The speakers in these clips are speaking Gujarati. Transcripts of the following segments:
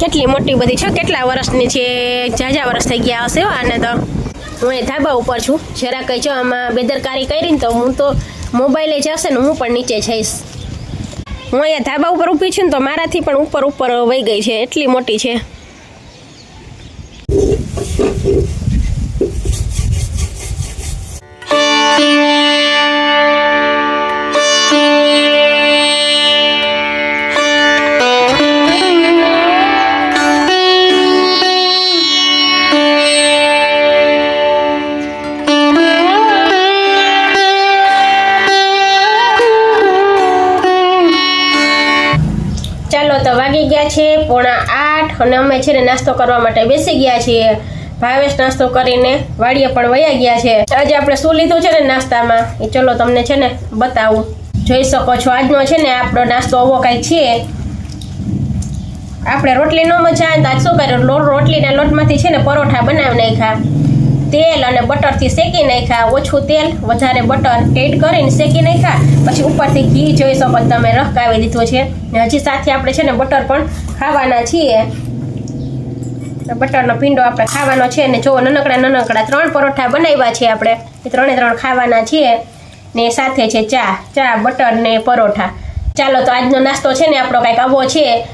કેટલી મોટી બધી છે, કેટલા વર્ષની છે, ઝાઝા વર્ષ થઈ ગયા હશે આને તો. હું એ ધાબા ઉપર છું, જરા કંઈ જો આમાં બેદરકારી કરી ને તો હું તો મોબાઈલે જશે ને હું પણ નીચે જઈશ. હું અહીંયા ધાબા ઉપર ઊભી છું ને તો મારાથી પણ ઉપર વહી ગઈ છે, એટલી મોટી છે. તો વાગી ગયા છે 7:45 અને અમે છે ને નાસ્તો કરવા માટે બેસી ગયા છીએ. ભાવેશ નાસ્તો કરીને વાડીએ પણ વયા ગયા છે. આજે આપણે શું લીધું છે ને નાસ્તામાં એ ચલો તમને છે ને બતાવું. જોઈ શકો છો આજનો છે ને આપણો નાસ્તો આવો કાંઈક છે. આપણે રોટલી ન મજા આવે તો આજ શું કર્યું, રોટલીના લોટમાંથી છે ને પરોઠા બનાવી નાખ્યા. તેલ અને બટરથી શેકી નાખ્યા, ઓછું તેલ વધારે બટર એડ કરીને શેકી નાખ્યા. પછી ઉપરથી ઘી જોઈ શકો તમે રખકાવી દીધું છે. હજી સાથે આપણે છે ને બટર પણ ખાવાના છીએ. બટરનો પીંડો આપણે ખાવાનો છે ને જો નાનકડા 3 પરોઠા બનાવ્યા છે આપણે, એ 3 ખાવાના છીએ. ને સાથે છે ચા બટર ને પરોઠા. ચાલો તો આજનો નાસ્તો છે ને આપણો કાંઈક આવો છે.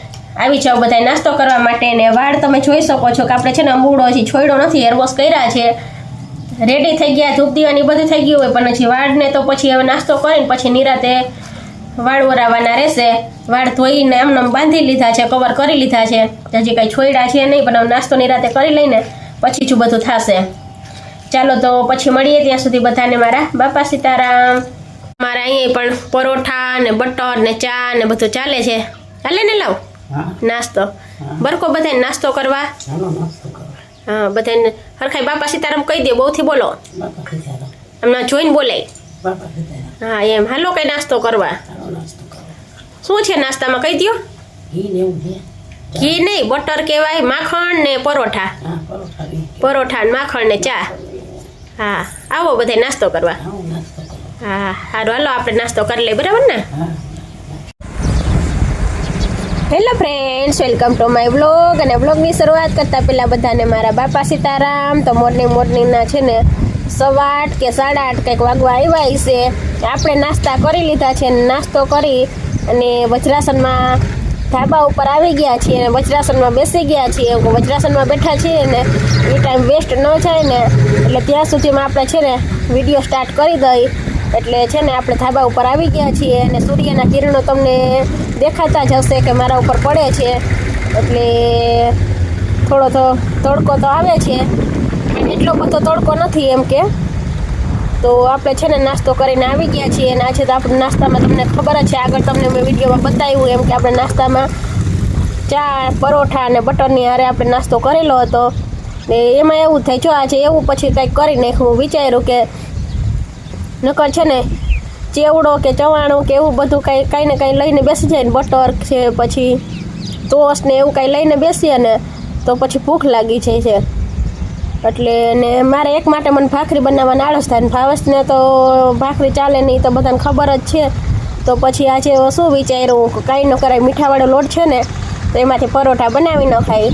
આવી જાઓ બધા નાસ્તો કરવા માટે. ને વાળ તમે જોઈ શકો છો કે આપણે છે ને અંબુડો હજી છોડ્યો નથી, હેરવોશ કર્યા છે, રેડી થઈ ગયા, ધૂપ દીવાની બધું થઈ ગયું હોય, પણ હજી વાળને તો પછી હવે નાસ્તો કરીને પછી નિરાતે વાળ વરાવવાના રહેશે. વાળ ધોઈને એમને બાંધી લીધા છે, કવર કરી લીધા છે, હજી કાંઈ છોડ્યા છે નહીં, પણ નાસ્તો નિરાતે કરી લઈને પછી જ બધું થશે. ચાલો તો પછી મળીએ, ત્યાં સુધી બધાને મારા બાપા સીતારામ. મારા અહીંયા પણ પરોઠા ને બટર ને ચા ને બધું ચાલે છે. ચાલે ને લાવ નાસ્તો બરકો બધાને નાસ્તો કરવા. હા બધાને હરખાઈ બાપા સીતારામ કહી દે, બહુથી બોલો, હમણાં જોઈને બોલાય. હા એમ હાલો કઈ નાસ્તો કરવા. શું છે નાસ્તામાં કહી દો. ઘી નહીં, બટર કહેવાય, માખણ ને પરોઠા ને માખણ ને ચા. હા આવો બધા નાસ્તો કરવા. હા સારું હાલો આપણે નાસ્તો કરી લઈએ, બરાબર ને. Hello friends, welcome to my vlog. અને વ્લોગની શરૂઆત કરતાં પહેલાં બધાને મારા બાપા સીતારામ. તો મોર્નિંગના છે ને 8:15 કે 8:30 કંઈક વાગવા આવ્યા છે. આપણે નાસ્તા કરી લીધા છે, નાસ્તો કરી અને વજ્રાસનમાં ધાબા ઉપર આવી ગયા છીએ અને વજ્રાસનમાં બેસી ગયા છીએ. વજ્રાસનમાં બેઠા છીએ ને એ ટાઈમ વેસ્ટ ન જાય ને એટલે ત્યાં સુધીમાં આપણે છે ને વિડીયો સ્ટાર્ટ કરી દઈ. એટલે છે ને આપણે ધાબા ઉપર આવી ગયા છીએ અને સૂર્યના કિરણો તમને દેખાતા જ હશે કે મારા ઉપર પડે છે. એટલે થોડો તો તડકો તો આવે છે, એટલો બધો તડકો નથી એમ કે. તો આપણે છે ને નાસ્તો કરીને આવી ગયા છીએ અને આજે તો આપણે નાસ્તામાં તમને ખબર જ છે, આગળ તમને મેં વિડીયોમાં બતાવ્યું એમ કે આપણે નાસ્તામાં ચા પરોઠા અને બટરની હારે આપણે નાસ્તો કરેલો હતો. ને એમાં એવું થાય જો આજે એવું પછી કંઈક કરી નાખ્યું. વિચાર્યું કે નકર છે ને ચેવડો કે ચવાણું કે એવું બધું કાંઈ ને કાંઈ લઈને બેસી જાય ને, બટર છે પછી ટોસ્ટ ને એવું કાંઈ લઈને બેસીએ ને તો પછી ભૂખ લાગી જાય છે. એટલે ને મારે એક માટે મને ભાખરી બનાવવાના આળસ થાય ને ભાવેશને તો ભાખરી ચાલે નહીં, તો બધાને ખબર જ છે. તો પછી આજે શું વિચાર્યું, કાંઈ ન કરાય, મીઠાવાળો લોટ છે ને તો એમાંથી પરોઠા બનાવી ન ખાય.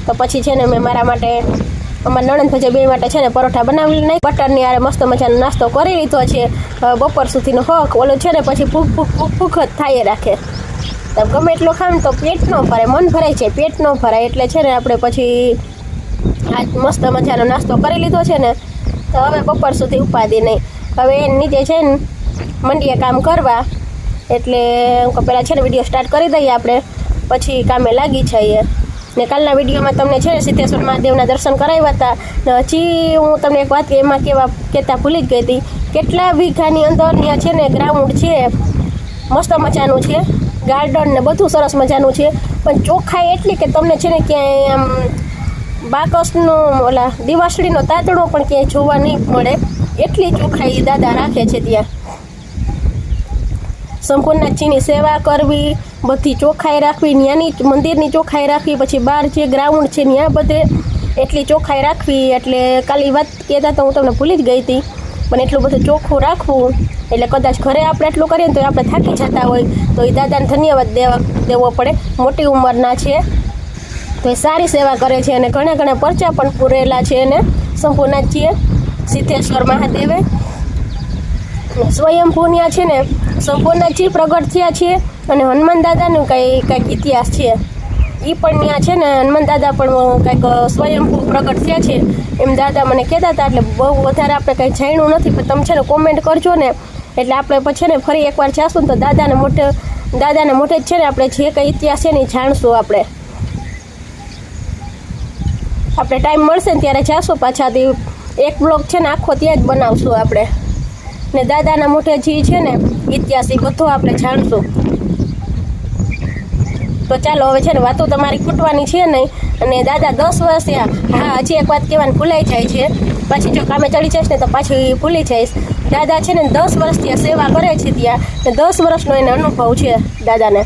તો પછી છે ને મેં મારા માટે, અમારા નણંદ ભજે 2 માટે છે ને પરોઠા બનાવી નહીં. બટરની આરે મસ્ત મજાનો નાસ્તો કરી લીધો છે. બપોર સુધીનો હક ઓલું છે ને પછી ભૂખ જ થાય રાખે. તો ગમે એટલો ખાવ તો પેટ ન ભરાય, મન ભરાય છે, પેટ ન ભરાય. એટલે છે ને આપણે પછી આજ મસ્ત મજાનો નાસ્તો કરી લીધો છે ને તો હવે બપોર સુધી ઉપાધિ નહીં. હવે નીચે છે ને મંડીએ કામ કરવા. એટલે પહેલાં છે ને વિડીયો સ્ટાર્ટ કરી દઈએ આપણે, પછી કામે લાગી જઈએ. ને કાલના વિડીયોમાં તમને છે ને સિદ્ધેશ્વર મહાદેવના દર્શન કરાવ્યા હતા. ને હજી હું તમને એક વાત એમાં કહેતા ભૂલી જ ગઈ હતી, કેટલા વીઘાની અંદર ત્યાં છે ને ગ્રાઉન્ડ છે, મસ્ત મજાનું છે, ગાર્ડન ને બધું સરસ મજાનું છે. પણ ચોખ્ખાઈ એટલી કે તમને છે ને ક્યાંય આમ બાકસનું ઓલા દિવાસળીનો તાતણો પણ ક્યાંય જોવા નહીં મળે, એટલી ચોખ્ખાઈ દાદા રાખે છે ત્યાં. સંપૂર્ણજીની સેવા કરવી, બધી ચોખ્ખાઈ રાખવી, ત્યાંની મંદિરની ચોખ્ખાઈ રાખવી, પછી બહાર જે ગ્રાઉન્ડ છે ત્યાં બધે એટલી ચોખ્ખાઈ રાખવી. એટલે કાલી વાત કહેતા તો હું તમને ભૂલી જ ગઈ હતી, પણ એટલું બધું ચોખ્ખું રાખવું. એટલે કદાચ ઘરે આપણે એટલું કરીએ તો આપણે થાકી જતા હોય તો એ દાદાને ધન્યવાદ દેવો પડે. મોટી ઉંમરના છે તો એ સારી સેવા કરે છે અને ઘણા ઘણા પરચા પણ પૂરેલા છે એને સંપૂર્ણાજીએ સિદ્ધેશ્વર મહાદેવે સ્વયંભૂન્યા છે ને સંપૂર્ણજી પ્રગટ થયા છે અને હનુમાન દાદાનું કંઈક ઇતિહાસ છે એ પણ ત્યાં છે ને હનુમાન દાદા પણ કંઈક સ્વયંભૂ પ્રગટ થયા છે એમ દાદા મને કહેતા હતા. એટલે બહુ વધારે આપણે કંઈ જાણ્યું નથી, પણ તમે છે ને કોમેન્ટ કરજો ને એટલે આપણે પછી ને ફરી એકવાર જાશું ને તો દાદાને મોઢે જ છે ને આપણે જે કંઈ ઇતિહાસ છે ને એ જાણશું. આપણે ટાઈમ મળશે ને ત્યારે જાશું પાછાથી એક બ્લોગ છે ને આખો ત્યાં જ બનાવશું આપણે ને દાદાના મોઢે જે છે ને ઇતિહાસ એ બધો આપણે જાણશું. તો ચાલો હવે છે ને વાતો તમારી ખૂટવાની છે નહીં. અને દાદા 10 વર્ષ થયા. હા, હજી એક વાત કહેવાનું ભૂલાઈ જાય છે, પછી જો કામે ચડી જઈશ ને તો પાછી ભૂલી જઈશ. દાદા છે ને 10 વર્ષથી સેવા કરે છે ત્યાં, ને 10 વર્ષનો એને અનુભવ છે દાદાને.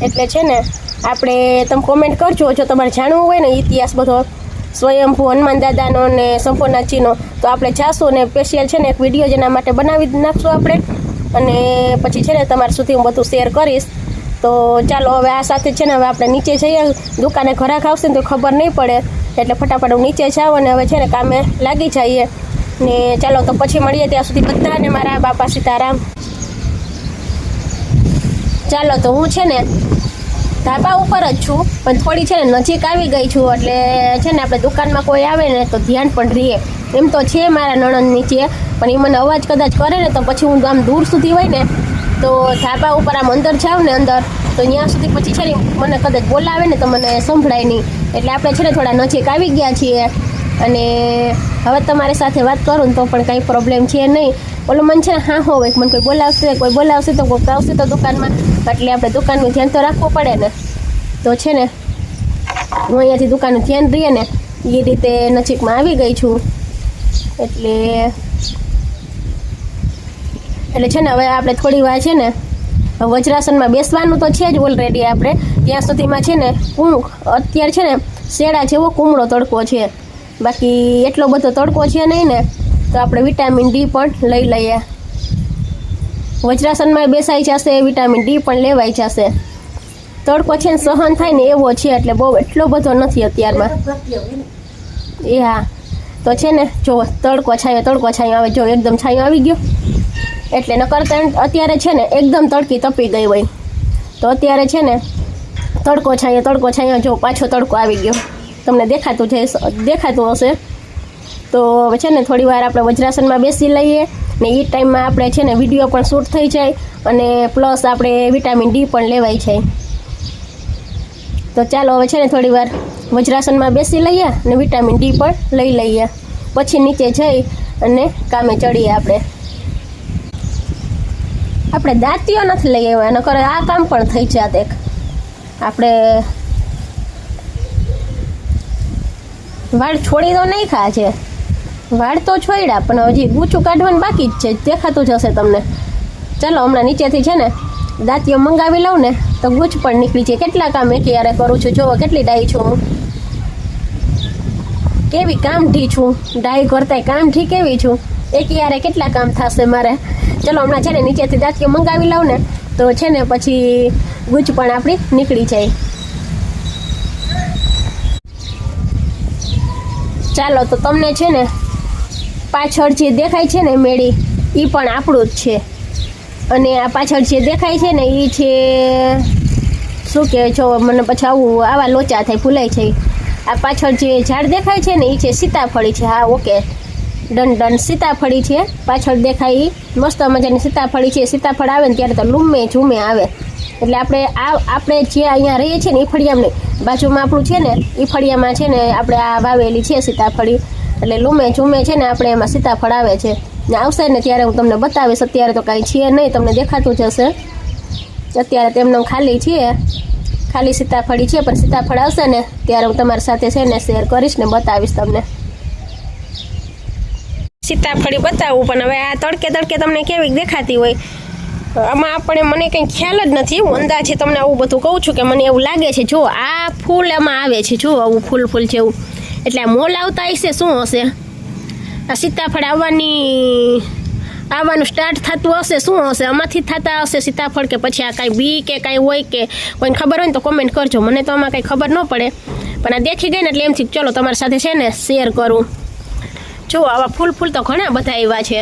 એટલે છે ને આપણે તમે કોમેન્ટ કરજો જો તમારે જાણવું હોય ને ઇતિહાસ બધો સ્વયંભૂ હનુમાન દાદાનો ને સંપૂર્ણાજીનો, તો આપણે જાશું ને સ્પેશિયલ છે ને એક વિડીયો જેના માટે બનાવી નાખશું આપણે. અને પછી છે ને તમારા સુધી હું બધું શેર કરીશ. તો ચાલો હવે આ સાથે છે ને હવે આપણે નીચે જઈએ. દુકાને ઘરાક આવશે ને તો ખબર નહીં પડે, એટલે ફટાફટ હું નીચે જાઉં અને હવે છે ને કામે લાગી જઈએ. ને ચાલો તો પછી મળીએ, ત્યાં સુધી બધાને મારા બાપા સીતારામ. ચાલો તો હું છે ને ધાબા ઉપર જ છું, પણ થોડી છે ને નજીક આવી ગઈ છું. એટલે છે ને આપણે દુકાનમાં કોઈ આવે ને તો ધ્યાન પણ રહીએ. એમ તો છે મારા નણંદ નીચે, પણ એ મને અવાજ કદાચ કરે ને તો પછી હું આમ દૂર સુધી હોય ને તો ધાબા ઉપર આમ અંદર જાઉં ને અંદર તો ત્યાં સુધી પછી છે ને મને કદાચ બોલાવે ને તો મને સંભળાય નહીં. એટલે આપણે છે ને થોડા નજીક આવી ગયા છીએ. અને હવે તમારી સાથે વાત કરું ને તો પણ કંઈ પ્રોબ્લેમ છે નહીં. ઓલું મને છે ને હા હોય મને કોઈ બોલાવશે તો કોઈ આવશે તો દુકાનમાં, એટલે આપણે દુકાનનું ધ્યાન તો રાખવું પડે ને. તો છે ને હું અહીંયાથી દુકાનનું ધ્યાન રહીએ ને એ રીતે નજીકમાં આવી ગઈ છું. એટલે છે ને હવે આપણે થોડી વાર છે ને વજ્રાસનમાં બેસવાનું તો છે જ ઓલરેડી. આપણે ત્યાં સુધીમાં છે ને અત્યારે છે ને શેડા જેવો કુમળો તડકો છે, બાકી એટલો બધો તડકો છે નહીં ને. તો આપણે વિટામિન ડી પણ લઈ લઈએ. વજ્રાસનમાં બેસાઈ જશે, વિટામિન ડી પણ લેવાઈ જશે. તડકો છે ને સહન થાય ને એવો છે, એટલે બહુ એટલો બધો નથી અત્યારમાં. એ હા, તો છે ને જો તડકો છાયો આવે, જો એકદમ છાયો આવી ગયો. એટલે ન કરતા અત્યારે છે ને એકદમ તડકી તપી ગઈ હોય, તો અત્યારે છે ને તડકો છાયો જો પાછો તડકો આવી ગયો. તમને દેખાતું હશે. તો હવે છે ને થોડી વાર આપણે વજ્રાસનમાં બેસી લઈએ ને એ ટાઈમમાં આપણે છે ને વિડીયો પણ શૂટ થઈ જાય અને પ્લસ આપણે વિટામિન ડી પણ લેવાય જાય. તો ચાલો હવે છે ને થોડી વાર વજ્રાસનમાં બેસી લઈએ ને વિટામિન ડી પણ લઈ લઈએ, પછી નીચે જઈ અને કામે ચડીએ. આપણે દાંતીઓ નથી લઈ આવ્યા, નકર આ કામ પણ થઈ જાત. આપણે વાળ છોડી તો નહીં ખા છે, વાળ તો છોડ્યા પણ હજી ગૂંચું કાઢવાનું બાકી જ છે, દેખાતું જ હશે તમને. ચાલો હમણાં નીચેથી છે ને દાંતીઓ મંગાવી લઉં ને તો ગૂંચ પણ નીકળી છે. કેટલા કામ એકયારે કરું છું, જોવો કેટલી ડાઈ છું હું, કેવી કામઠી છું, ડાઈ કરતા કામઠી કેવી છું. એકયારે કેટલા કામ થશે મારે. ચલો હમણાં છે ને નીચેથી દાંતીઓ મંગાવી લઉં ને તો છે ને પછી ગૂંચ પણ આપણી નીકળી જાય. ચાલો તો તમને છે ને પાછળ જે દેખાય છે ને મેળી એ પણ આપણું જ છે. અને આ પાછળ જે દેખાય છે ને એ છે શું કહેવાય, જો મને પછી આવા લોચા થાય, ભૂલાય છે. આ પાછળ જે ઝાડ દેખાય છે ને એ છે સીતાફળી છે. હા ઓકે, ડન સીતાફળી છે. પાછળ દેખાય મસ્ત મજાની સીતાફળી છે. સીતાફળ આવે ને ત્યારે તો લૂમે ઝૂમે આવે. એટલે આપણે જે અહીંયા રહીએ છીએ ને એ ફળિયામાં નહીં, બાજુમાં આપણું છે ને એ ફળિયામાં છે ને આપણે આ વાવેલી છે સીતાફળી. એટલે લૂમે ઝૂમે છે ને આપણે એમાં સીતાફળ આવે છે. ને આવશે ને ત્યારે હું તમને બતાવીશ. અત્યારે તો કાંઈ છે નહીં, તમને દેખાતું જ હશે. અત્યારે તેમનો ખાલી છે, ખાલી સીતાફળી છે, પણ સીતાફળ આવશે ને ત્યારે હું તમારી સાથે છે ને શેર કરીશ ને બતાવીશ તમને. સીતાફળી બતાવું, પણ હવે આ તડકે તમને કેવી દેખાતી હોય આમાં મને કંઈ ખ્યાલ જ નથી. હું અંદાજે તમને આવું બધું કહું છું કે મને એવું લાગે છે. જો આ ફૂલ એમાં આવે છે, જો આવું ફૂલ જેવું. એટલે આ મોલ આવતા હશે, શું હશે આ સીતાફળ આવવાની આવવાનું સ્ટાર્ટ થતું હશે, શું હશે, આમાંથી થતા હશે સીતાફળ કે પછી આ કાંઈ બી કે કાંઈ હોય કે કોઈને ખબર હોય ને તો કોમેન્ટ કરજો. મને તો આમાં કંઈ ખબર ન પડે, પણ આ દેખી ગઈ ને એટલે એમથી ચલો તમારી સાથે છે ને શેર કરું. જો આવા ફૂલ તો ઘણા બધા એવા છે,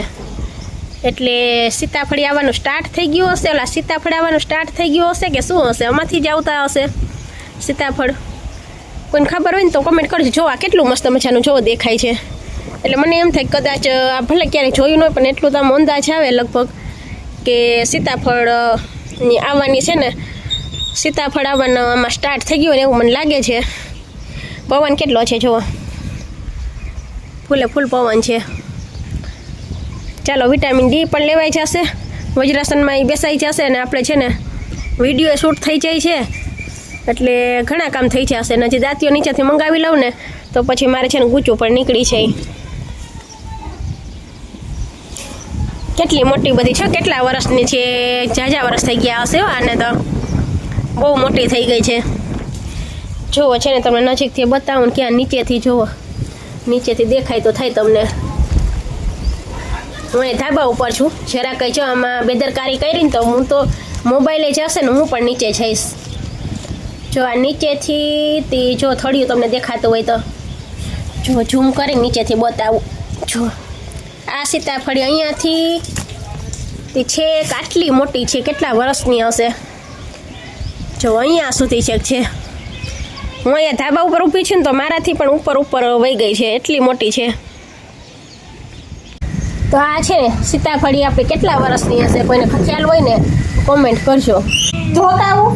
એટલે સીતાફળી આવવાનું સ્ટાર્ટ થઈ ગયું હશે, ઓલા સીતાફળ આવવાનું સ્ટાર્ટ થઈ ગયું હશે કે શું હશે, આમાંથી જ આવતા હશે સીતાફળ. કોઈને ખબર હોય ને તો કોમેન્ટ કરજો. જો આ કેટલું મસ્ત મજાનું જો દેખાય છે, એટલે મને એમ થાય કદાચ આ ભલે ક્યારેય જોયું ન હોય પણ એટલું તો આમ અંદાજ આવે લગભગ કે સીતાફળ આવવાની છે ને, સીતાફળ આવવાનું આમાં સ્ટાર્ટ થઈ ગયું ને એવું મને લાગે છે. પવન કેટલો છે જુઓ, ફૂલે ફૂલ પવન છે. ચાલો વિટામિન ડી પણ લેવાઈ જશે, વજ્રાસનમાં એ બેસાઈ જશે અને આપણે છે ને વિડીયો શૂટ થઈ જાય છે, એટલે ઘણા કામ થઈ જશે. ને જે દાંતીઓ નીચેથી મંગાવી લઉં ને તો પછી મારે છે ને ગૂંચું પણ નીકળી છે. કેટલી મોટી બધી છે, કેટલા વર્ષની છે, ઝાઝા વર્ષ થઈ ગયા હશે આને, તો બહુ મોટી થઈ ગઈ છે. જુઓ છે ને તમને નજીકથી બતાવું ને ક્યાં નીચેથી જુઓ, નીચેથી દેખાય તો થાય તમને. હું એ ધાબા ઉપર છું, જરા કંઈ જો આમાં બેદરકારી કરી ને તો હું તો મોબાઈલે જશે ને હું પણ નીચે જઈશ. જો આ નીચેથી જો થળિયું તમને દેખાતું હોય તો જો ઝૂમ કરી નીચેથી બતાવું. જો આ સીતાફળી અહીંયાથી છેક આટલી મોટી છે, કેટલા વર્ષની હશે જો અહીંયા સુધી છે. હું અહીંયા ધાબા ઉપર ઊભી છું ને તો મારાથી પણ ઉપર વહી ગઈ છે, એટલી મોટી છે. તો આ છે ને સીતાફળી આપણે કેટલા વર્ષની હશે, કોઈને ખ્યાલ હોય ને કોમેન્ટ કરજો. ધોકાવું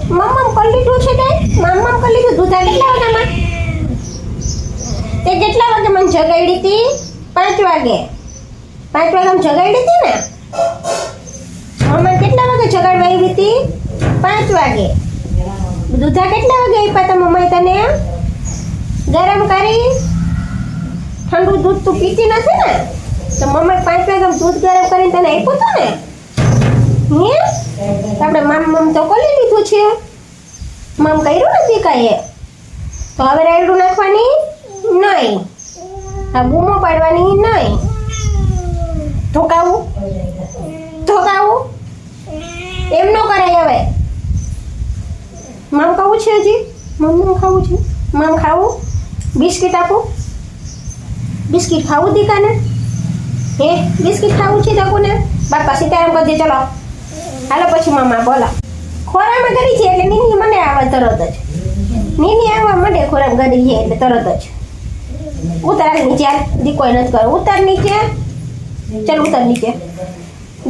મમ્મમ કરી લીધું છે કઈ, મમ્મમ કરી લીધું. દૂધા કેટલા વાગ્યામાં તે કેટલા વાગે મને જગાડી હતી? 5 વાગે. 5 વાગે જગાડી હતી ને મમ્મા, કેટલા વાગે જગાડવા આવી હતી? 5 વાગે. દૂધા કેટલા વાગે આપ્યા હતા મમ્માએ તને? ગરમ કરી ઠંડુ દૂધ તું પીતી નથી ને, તો મમ્માએ 5 વાગે દૂધ ગરમ કરીને તને આપ્યું હતું ને. આપણે મમ તો કરી લીધું છે, મમ કર્યું નથી કાંઈ. તો હવે રાયડું નાખવાની નહીં, આ બૂમો પાડવાની નહીં. ધોકાવું એમ ન કરાય. હવે મમ ખાવું છે, હજી મમ ખાવું છે. મમ ખાવું, બિસ્કિટ આપું, બિસ્કિટ ખાવું દીકાને? હે બિસ્કિટ ખાવું છે દકુને? બાપા સીતારામ કરી દે. ચલો હાલો પછી મમ્મા બોલો. ખોરામાં કરી છે એટલે નીની મને આવે તરત જ, નીની આવવા માંડે ખોરામ કરી છે એટલે તરત જ. ઉતાર નીચે, દીકો નથી કરવો. ઉતાર નીચે, ચાલ ઉતાર નીચે,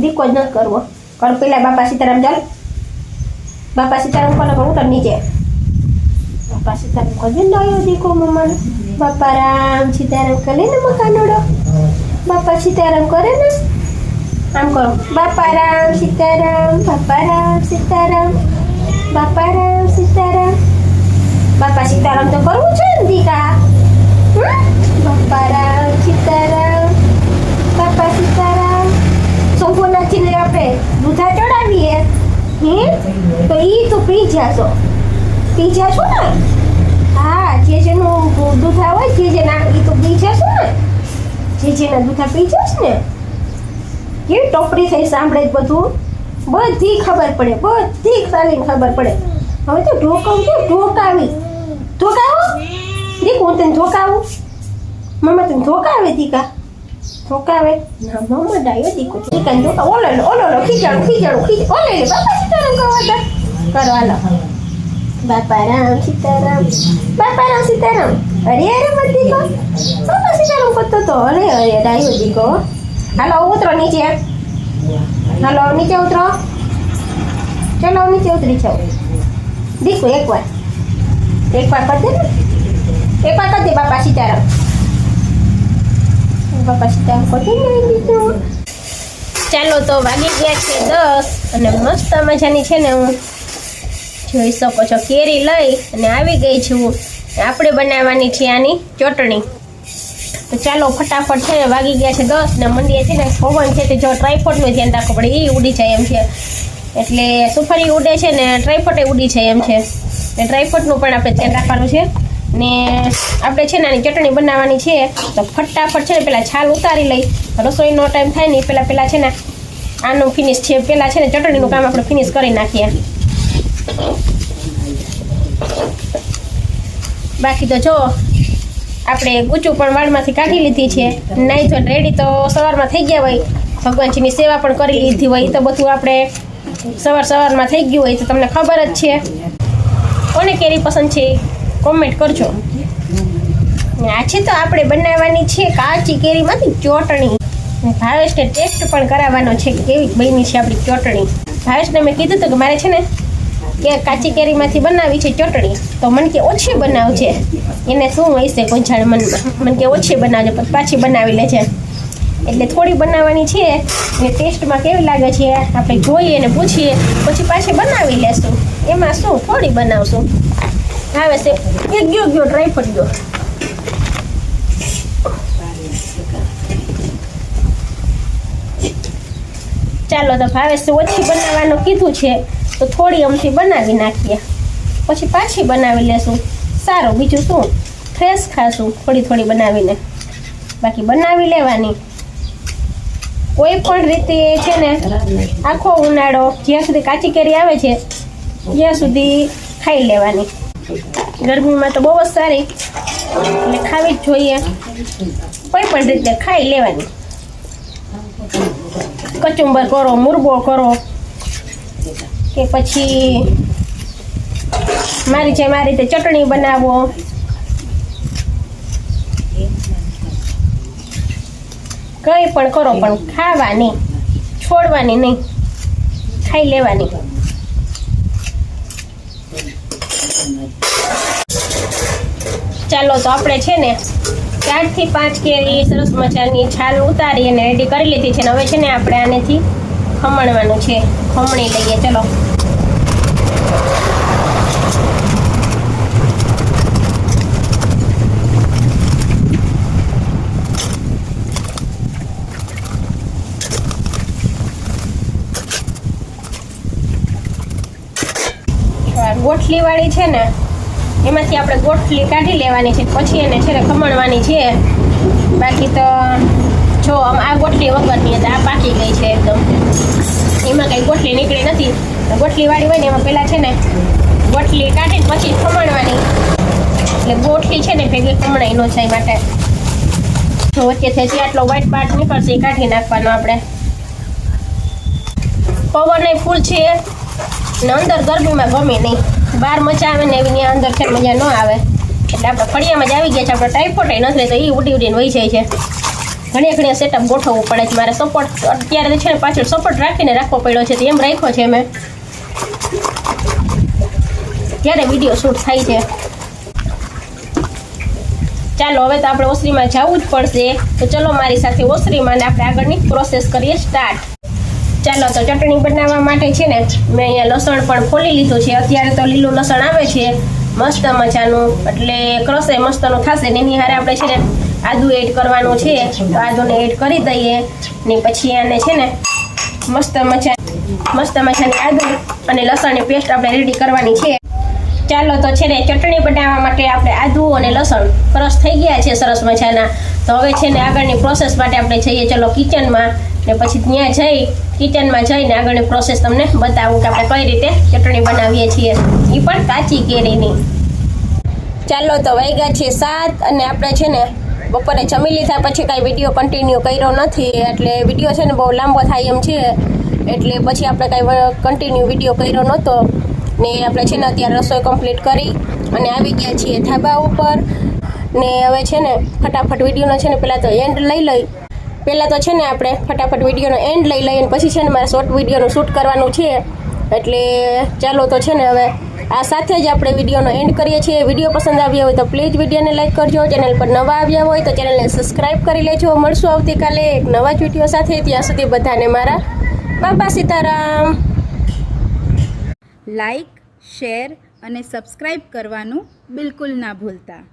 દીકો જ નથી કરવો. કર પેલા બાપા સીતારામ. ચાલ બાપા સીતારામ કરો, ઉતાર નીચે. બાપા સીતારામ કરી દે દીકો મમ્માને. બાપા રામ સીતારામ કરે ને મકાનોડો, બાપા સીતારામ કરે ને. આમ કરો, બાપા રામ સીતારામ, બાપા રામ સીતારામ, બાપા રામ સીતારામ. બાપા સીતારામ તો કરવું છે ને દીકા. બાપા રામ સીતારામ, બાપા સીતારામ. સોમનાથજીને આપણે દૂધા ચડાવીએ તો ઈ તો પી જાશો ને? હા, જેનું દૂધા હોય જેના ઈ તો પી જશો ને, જેના દૂધા પી જશ ને. કેવી ટોપરી થઈ સાંભળે જ બધું, બધી ખબર પડે, બધી ખાલીને ખબર પડે. હવે તો ઢોકાવું છે, ઢોકાવો દીક. હું તને ધોકાવું મમ્મા, તને ધોકાવે દીકા? ધોકાવે ના મમ્મા ડાયો દીકો દીકાને ધોકા. ઓલો ખીજાડું ઓલે બાપા સીતારામ કરો હાલો. બાપા રામ સીતારામ, બાપા રામ સીતારામ. અરે મત દીકો, બાપા સીતારામ કરતો તો. અરે ડાયો દીકો. હાલો ઉતરો નીચે, હાલો નીચે ઉતરો. ચલો નીચે ઉતરી જાઓ દીકુ. એકવાર કરી દે ને, એકવાર કરી દે. બાપા સીતારામ, બાપા સીતારામ કરી દીધું. ચાલો તો વાગી ગયા છે 10 અને મસ્ત મજાની છે ને હું જોઈ શકો છો કેરી લઈ અને આવી ગઈ છું. આપણે બનાવવાની છે આની ચટણી. તો ચાલો ફટાફટ છે, વાગી ગયા છે 10 ને મંડીએ છે ને પવન છે તે જો ટ્રાયપોડનું ધ્યાન રાખવું પડે, એ ઉડી જાય એમ છે. એટલે સુફરી ઉડે છે ને ટ્રાયપોડે ઉડી જાય એમ છે, ને ટ્રાયપોડનું પણ આપણે ધ્યાન રાખવાનું છે. ને આપણે છે ને આની ચટણી બનાવવાની છે તો ફટાફટ છે ને પહેલાં છાલ ઉતારી લઈ, રસોઈનો ટાઈમ થાય ને પહેલાં છે ને આનું ફિનિશ છે, પહેલાં છે ને ચટણીનું કામ આપણે ફિનિશ કરી નાખીએ. બાકી તો જો આપણે ગુચું પણ વાળમાંથી કાઢી લીધી છે, નાઈ તો રેડી તો સવારમાં થઈ ગયા હોય, ભગવાનજીની સેવા પણ કરી લીધી હોય, તો બધું આપણે સવારમાં થઈ ગયું હોય તો તમને ખબર જ છે. કોને કેરી પસંદ છે કોમેન્ટ કરજો. આજે તો આપણે બનાવવાની છે કાચી કેરીમાંથી ચટણી. ભાવેશને ટેસ્ટ પણ કરાવવાનો છે કે કેવી બની છે આપણી ચટણી. ભાવેશને મેં કીધું હતું કે મારે છે ને કે કાચી કેરીમાંથી બનાવી છે ચટણી, તો મને કે ઓછી બનાવજે. એને શું હોય છે કોઈ જાણે મનમાં, મને કે ઓછી બનાવજે પણ પાછી બનાવી લેજે. એટલે થોડી બનાવવાની છે ને ટેસ્ટમાં કેવી લાગે છે આપણે જોઈએ અને પૂછીએ, પછી પાછી બનાવી લેશું. એમાં શું થોડી બનાવશું. આવે છે એક ગયો ટ્રાય પર ગયો. ચાલો તો ભાવેશ ઓછી બનાવવાનું કીધું છે તો થોડી અમથી બનાવી નાખીએ, પછી પાછી બનાવી લેશું. સારું, બીજું શું, ફ્રેશ ખાશું થોડી બનાવીને. બાકી બનાવી લેવાની કોઈ પણ રીતે છે ને. આખો ઉનાળો જ્યાં સુધી કાચી કેરી આવે છે ત્યાં સુધી ખાઈ લેવાની. ગરમીમાં તો બહુ જ સારી, એટલે ખાવી જ જોઈએ. કોઈ પણ રીતે ખાઈ લેવાની. કચુંબર કરો, મુરબો કરો, કે પછી મારી રીતે ચટણી બનાવો. કંઈ પણ કરો પણ ખાવાની, છોડવાની નહીં, ખાઈ લેવાની. ચાલો તો આપણે છે ને 4 થી 5 કેરી સરસ મજાની છાલ ઉતારી અને રેડી કરી લીધી છે. હવે છે ને આપણે આનેથી ખમણવાનું છે, ખમણી લઈએ. ચલો ગોઠલી વાળી છે ને એમાંથી આપણે ગોઠલી કાઢી લેવાની છે, પછી એને છે ને ખમણવાની છે. બાકી તો જો આ ગોઠલી વગરની હતી, આ પાકી ગઈ છે એકદમ, એમાં કંઈ ગોઠલી નીકળી નથી. ગોઠલી વાળી હોય ને એમાં પહેલાં છે ને ગોઠલી કાઢીને પછી ખમણવાની, એટલે ગોઠલી છે ને ભેગી ખમણાઈ ન જાય માટે. જો વચ્ચેથી જે આટલો વ્હાઈટ પાર્ટ નીકળશે એ કાઢી નાખવાનો આપણે. પવન ફૂલ છે ને અંદર ગરમીમાં ગમે નહીં, બહાર મજા આવે ને એવી અંદર છે મજા ન આવે. એટલે આપણે ફળિયામાં જ આવી ગયા છે. આપણે ટાઈફોઈડ નથી તો એ ઉડીને વહી જાય છે. ઘણી સેટઅપ ગોઠવવું પડે છે મારે. સપોર્ટ અત્યારે છે ને પાછળ સપોર્ટ રાખીને રાખવો પડ્યો છે, એમ રાખ્યો છે મેં, ત્યારે વિડીયો શૂટ થાય છે. ચાલો હવે તો આપણે ઓસરીમાં જવું જ પડશે. તો ચલો મારી સાથે ઓસરીમાં આપણે આગળની પ્રોસેસ કરીએ સ્ટાર્ટ. ચાલો તો ચટણી બનાવવા માટે છે ને મેં અહીંયા લસણ પણ ખોલી લીધું છે. અત્યારે તો લીલું લસણ આવે છે મસ્ત મજાનું, એટલે ક્રસે મસ્તનું થશે ને એની હારે આપણે છે ને આદુ એડ કરવાનું છે. તો આદુને એડ કરી દઈએ ને પછી આને છે ને મસ્ત મજાની આદુ અને લસણની પેસ્ટ આપણે રેડી કરવાની છે. ચાલો તો છે ને ચટણી બનાવવા માટે આપણે આદુ અને લસણ ક્રશ થઈ ગયા છે સરસ મજાના. તો હવે છે ને આગળની પ્રોસેસ માટે આપણે જઈએ ચલો કિચનમાં, ને પછી ત્યાં કિચનમાં જઈને આગળની પ્રોસેસ તમને બતાવું કે આપણે કઈ રીતે ચટણી બનાવીએ છીએ, એ પણ કાચી કેરીની. ચાલો તો વાગ્યા છે 7 અને આપણે છે ને બપોરે જમી લીધા પછી કાંઈ વિડીયો કન્ટિન્યુ કર્યો નથી, એટલે વિડીયો છે ને બહુ લાંબો થાય એમ છે, એટલે પછી આપણે કાંઈ કન્ટિન્યુ વિડીયો કર્યો નહોતો. ને આપણે છે ને અત્યારે રસોઈ કમ્પ્લીટ કરી અને આવી ગયા છીએ ધાબા ઉપર. ને હવે છે ને ફટાફટ વિડીયોનો છે ને પહેલાં તો એન્ડ લઈ લઈએ અને પછી છે ને મારે શોર્ટ વિડીયોનું શૂટ કરવાનું છે. એટલે ચાલો તો છે ને હવે આ સાથે જ આપણે વિડીયોનો એન્ડ કરીએ છીએ. વિડીયો પસંદ આવ્યો હોય તો પ્લીઝ વિડીયોને લાઈક કરજો. ચેનલ પર નવા આવ્યા હોય તો ચેનલને સબસ્ક્રાઈબ કરી લેજો. મળશું આવતીકાલે એક નવા જ વિડીયો સાથે. ત્યાં સુધી બધાને મારા બાપા સીતારામ. લાઈક, શેર અને સબસ્ક્રાઈબ કરવાનું બિલકુલ ના ભૂલતા.